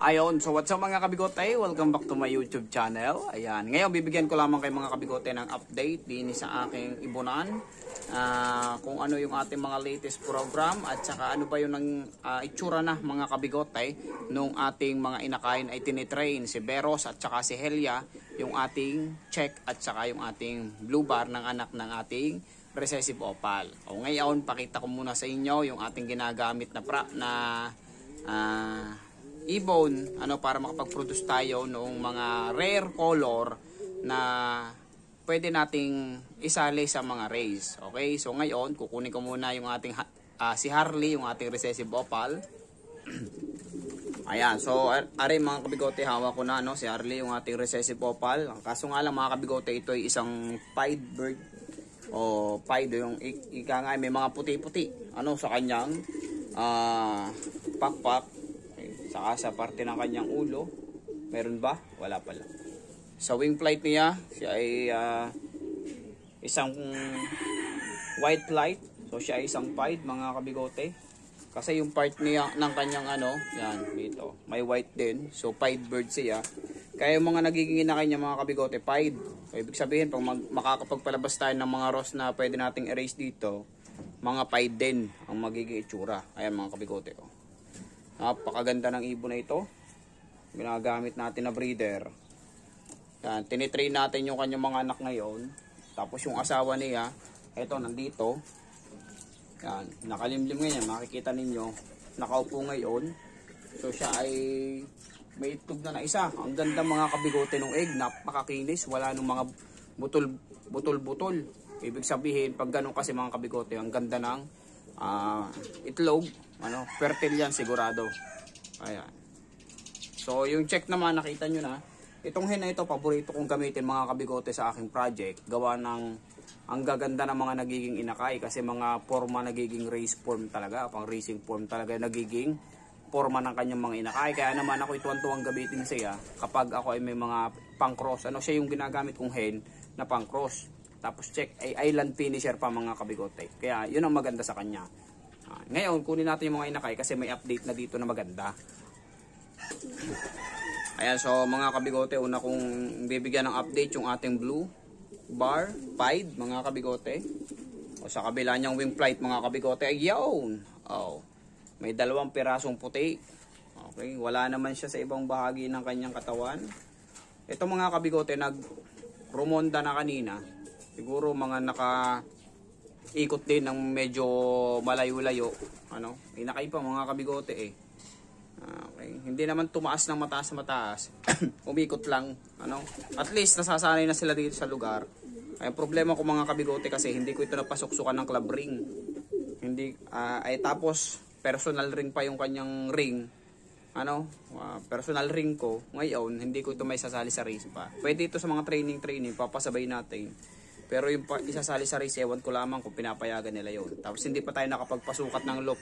Ayon, so what's up mga kabigote? Welcome back to my YouTube channel. Ayan, ngayon bibigyan ko lamang kay mga kabigote ng update din sa aking ibunan. Kung ano yung ating mga latest program at saka ano ba yung itsura na mga kabigote nung ating mga inakain ay tinitrain si Beros at saka si Helia, yung ating check at saka yung ating blue bar ng anak ng ating recessive opal. O ngayon, pakita ko muna sa inyo yung ating ginagamit na ibon para makapag-produce tayo ng mga rare color na pwede nating isali sa mga rays. Okay? So ngayon, kukunin ko muna yung ating si Harley, yung ating recessive opal. Ayan, so are mga kabigote, hawak ko na si Harley, yung ating recessive opal. Kaso nga lang mga kabigote, ito ay isang pied bird o pied, yung ika nga may mga puti-puti sa kanyang pakpak. Saka sa parte ng kanyang ulo, meron ba? Wala pala. Sa wing flight niya, siya ay isang white flight. So siya ay isang pied mga kabigote. Kasi yung part niya ng kanyang yan dito, may white din. So pied bird siya. Kaya yung mga nagiging inakay niya mga kabigote, pied. So ibig sabihin, pag makakapagpalabas tayo ng mga rows na pwede nating erase dito, mga pied din ang magiging itsura. Ayan mga kabigote ko. Napakaganda ng ibon na ito. Ginagamit natin na breeder. Yan, tinitrain natin yung kanyang mga anak ngayon. Tapos yung asawa niya, ito nandito. Yan, nakalimlim ngayon, makikita ninyo. Nakaupo ngayon. So siya ay may itlog na isa. Ang ganda mga kabigote ng egg, napakakinis. Wala nung mga butol-butol. Ibig sabihin, pag ganun kasi mga kabigote, ang ganda ng itlog. Fertile yan sigurado. Ayan. So yung check naman, nakita nyo na. Itong hen na ito, paborito kong gamitin mga kabigote sa aking project. Gawa ng ang gaganda ng mga nagiging inakay. Kasi mga forma nagiging race form talaga. Pang racing form talaga nagiging forma ng kanyang mga inakay. Kaya naman ako ituwan-tuwang gamitin siya kapag ako ay may mga pang-cross. Siya yung ginagamit kong hen na pang-cross. Tapos check ay island finisher pa mga kabigote. Kaya yun ang maganda sa kanya. Ngayon, kunin natin yung mga inakay kasi may update na dito na maganda. Ayan, so mga kabigote, una kong bibigyan ng update yung ating blue bar, pied, mga kabigote. O sa kabila niyang wing flight, mga kabigote, ay yun! May 2 pirasong puti. Okay, wala naman siya sa ibang bahagi ng kanyang katawan. Ito mga kabigote, nag-rumonda na kanina. Siguro mga ikot din ng medyo malayo-layo. Inakay pa mga kabigote Okay. Hindi naman tumaas ng mataas. Umikot lang. At least nasasanay na sila dito sa lugar. Ay problema ko mga kabigote kasi hindi ko ito napasuksukan ng club ring. Hindi tapos personal ring pa yung kanyang ring. Personal ring ko. Ngayon hindi ko ito may sasali sa race pa. Pwede ito sa mga training papasabay natin. Pero yung isasali sa race, ewan ko lamang kung pinapayagan nila yun. Tapos hindi pa tayo nakapagpasukat ng loop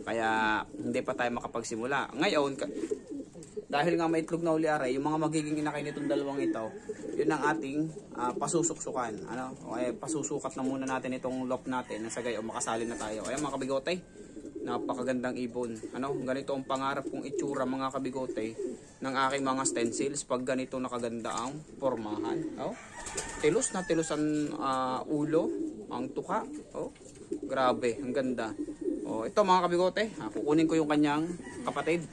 Kaya hindi pa tayo makapagsimula. Ngayon, dahil nga may itlog na uli aray, yung mga magiging inakay nitong 2 ito, yun ang ating pasusuksukan. Pasusukat na muna natin itong loop natin na sagay o makasali na tayo. Ayan mga kabigote, napakagandang ibon. Ganito ang pangarap kong itsura mga kabigote ng aking mga stencils pag ganito nakaganda ang pormahan. Tilos na tilos ang ulo, ang tuka. Grabe, ang ganda. Ito mga kabigote, kukunin ko yung kanyang kapatid.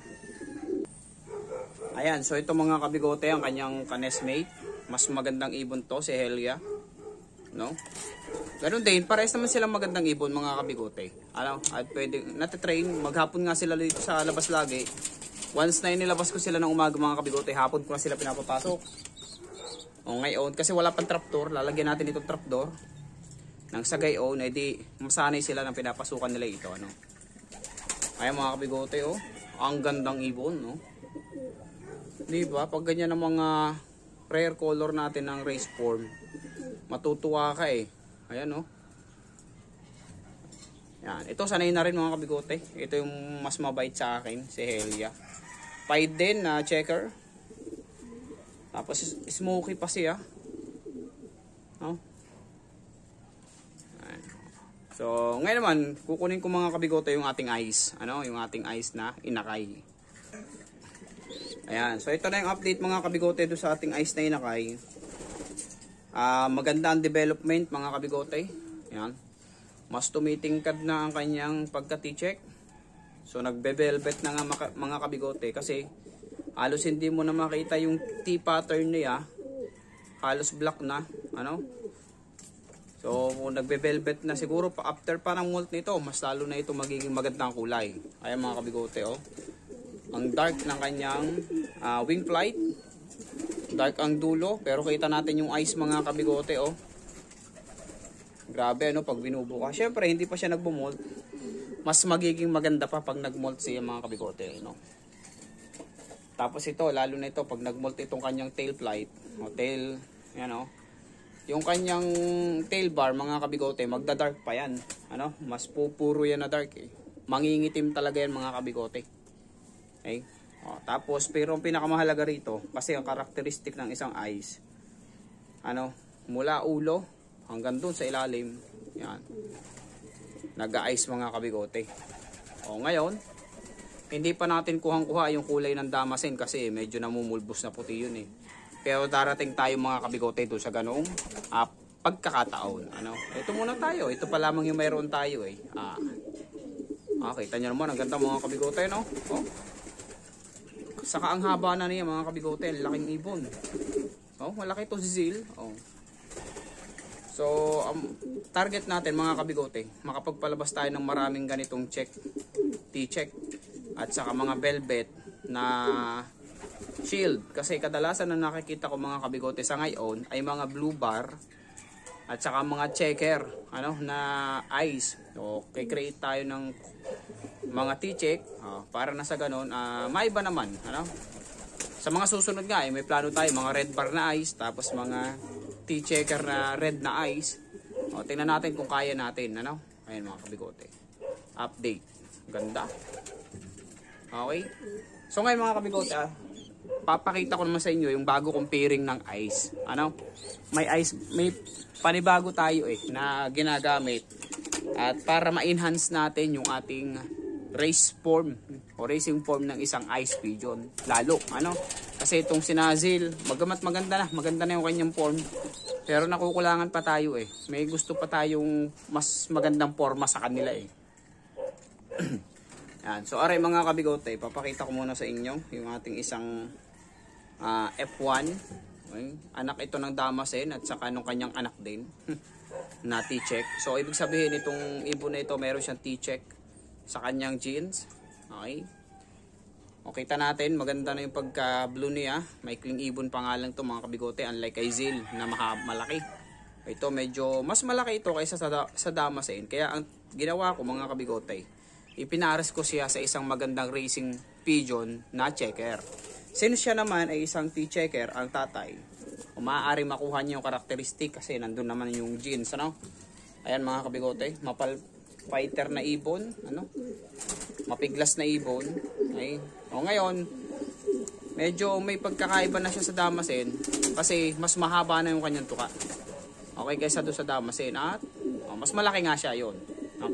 Ayan, so ito mga kabigote, ang kanyang kanesmate. Mas magandang ibon to, si Helia. Ganun din, pares naman silang magandang ibon mga kabigote. At pwede, natitrain, maghapon nga sila dito sa labas lagi. Once na inilabas ko sila ng umaga mga kabigote, hapon ko na sila pinapapasok. Ngayon, kasi wala pang trapdoor, lalagyan natin itong trapdoor. Nang sa gayon, edi masanay sila ng pinapasukan nila ito. Ayan mga kabigote, ang gandang ibon, Diba? Pag ganyan ang mga rare color natin ng race form, matutuwa ka Ayan, Yan. Ito, sanay na rin mga kabigote. Ito yung mas mabait sa akin, si Helia. Pied din na checker. Tapos smoky pa siya. So, ngayon naman, kukunin ko mga kabigote yung ating ice. Yung ating ice na inakay. Ayan. So ito na yung update mga kabigote do sa ating ice na inakay. Maganda ang development mga kabigote. Ayan. Mas tumitingkad na ang kanyang pagka-T-check. So nagbe-velvet na nga mga kabigote kasi halos hindi mo na makita yung T-pattern niya. Halos black na. Ano? So nagbe-velvet na siguro after pa ng molt nito, mas lalo na ito magiging magandang kulay. Ayan mga kabigote oh. Ang dark ng kanyang wing flight. Dark ang dulo. Pero kita natin yung eyes mga kabigote oh. Grabe ano pag binubuka. Syempre hindi pa siya nagbo-molt. Mas magiging maganda pa pag nag-molt siya mga kabigote. No? Tapos ito lalo na ito pag nag-molt itong kanyang tail flight. O tail. Yan oh. Yung kanyang tail bar mga kabigote magda-dark pa yan. Ano? Mas pupuro yan na dark eh. Mangingitim talaga yan mga kabigote. Okay? O, tapos, pero ang pinakamahalaga rito, kasi ang karakteristik ng isang eyes, ano, mula ulo hanggang dun sa ilalim, yan, nag-eyes mga kabigote. O, ngayon, hindi pa natin kuhang-kuha yung kulay ng damasin kasi medyo namumulbos na puti yun eh. Pero darating tayo mga kabigote doon sa ganong pagkakataon. Ano? Ito muna tayo. Ito pa lamang yung mayroon tayo eh. Kita nyo naman, ang ganda mga kabigote, no? Oh. Saka ang haba na niya mga kabigote, laking ibon. Oh, malaki to si Zil. Oh. So, target natin mga kabigote, makapagpalabas tayo ng maraming ganitong T-check at saka mga velvet na shield. Kasi kadalasan na nakikita ko mga kabigote sa ngayon ay mga blue bar at saka mga checker ano, na eyes. So, create tayo ng mga T-check para na sa ganun maiba naman ano? Sa mga susunod nga may plano tayo mga red bar na eyes tapos mga T-checker na red na eyes. Tingnan natin kung kaya natin ano? Ayun mga kabigote, update, ganda. Okay, so ngayon mga kabigote papakita ko naman sa inyo yung bago kong pairing ng eyes. Ano? May eyes, may panibago tayo na ginagamit at para ma-enhance natin yung ating race form o racing form ng isang ice pigeon lalo ano kasi itong sinazil maganda na yung kanyang form pero nakukulangan pa tayo may gusto pa tayong mas magandang forma sa kanila Yan. So aray mga kabigote, papakita ko muna sa inyo yung ating isang F1 anak ito ng damasin at saka nung kanyang anak din na T-check. So ibig sabihin itong ibon na ito meron siyang T-check sa kanyang jeans. Okay. O kita natin, maganda na yung pagka blue niya. May kling ibon pa nga lang to mga kabigote. Unlike kay Zil na malaki. Ito medyo mas malaki ito kaysa sa damasin. Kaya ang ginawa ko mga kabigote, ipinares ko siya sa isang magandang racing pigeon na checker. Since siya naman ay isang T-checker, ang tatay, maaari makuha niya yung karakteristik kasi nandun naman yung jeans. Ano? Ayan mga kabigote, fighter na ibon, ano? Mapiglas na ibon. Okay. O ngayon, medyo may pagkakaiba na siya sa damasin kasi mas mahaba na yung kanyang tuka. Okay, kaysa doon sa damasin at mas malaki nga siya yon. Ang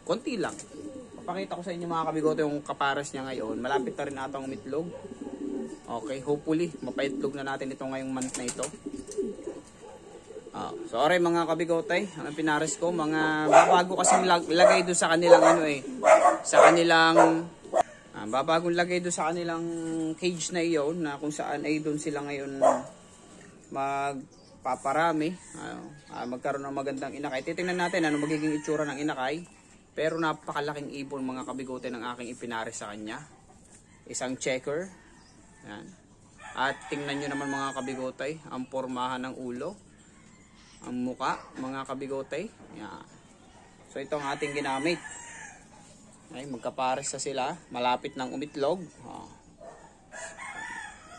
konti lang. Papakita ko sa inyo mga kabigote yung kapares niya ngayon. Malapit na rin atang umitlog. Okay, hopefully mapaitlog na natin ito ngayong month na ito. So alright mga kabigote, ang pinares ko, mga babago kasing lagay doon sa kanilang sa kanilang babagong lagay doon sa kanilang cage na iyon na kung saan ay doon sila ngayon magpaparami, magkaroon ng magandang inakay. Titingnan natin ano magiging itsura ng inakay, pero napakalaking ibon mga kabigote ng aking ipinares sa kanya. Isang checker. Yan. At tingnan nyo naman mga kabigote, ang pormahan ng ulo. Ang muka, mga kabigote. Yan. So ito ang ating ginamit. Ay, magkapares na sila. Malapit ng umitlog.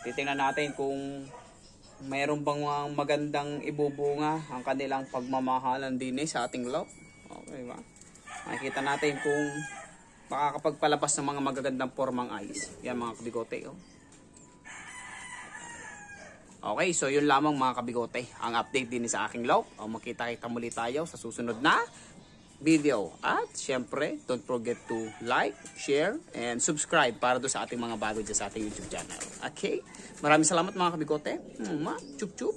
Titingnan natin kung mayroon bang magandang ibubunga ang kanilang pagmamahalan din sa ating loob. Okay ba? Makikita natin kung makakapagpalabas ng mga magagandang formang eyes. Yan mga kabigote. Okay, so yun lamang mga kabigote, ang update din sa aking law. Makita-kita muli tayo sa susunod na video. At syempre, don't forget to like, share, and subscribe para do sa ating mga bago dyan sa ating YouTube channel. Okay? Maraming salamat mga kabigote. Chup chup.